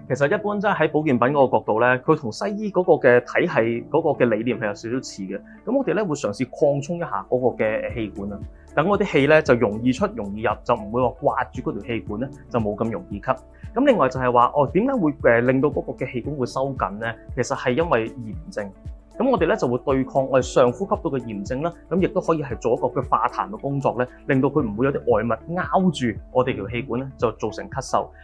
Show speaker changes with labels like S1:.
S1: 其實一般真係喺保健品嗰個角度咧，佢同西醫嗰個嘅體系嗰個嘅理念係有少少似嘅。咁我哋咧會嘗試擴充一下嗰個嘅氣管啊，等嗰啲氣咧就容易出容易入，就唔會話掛住嗰條氣管咧，就冇咁容易吸。咁另外就係話，點解會令到嗰個嘅氣管會收緊咧？其實係因為炎症。咁我哋咧就會對抗我哋上呼吸道嘅炎症啦，咁亦都可以係做一個嘅化痰嘅工作咧，令到佢唔會有啲外物拗住我哋條氣管咧，就造成咳嗽。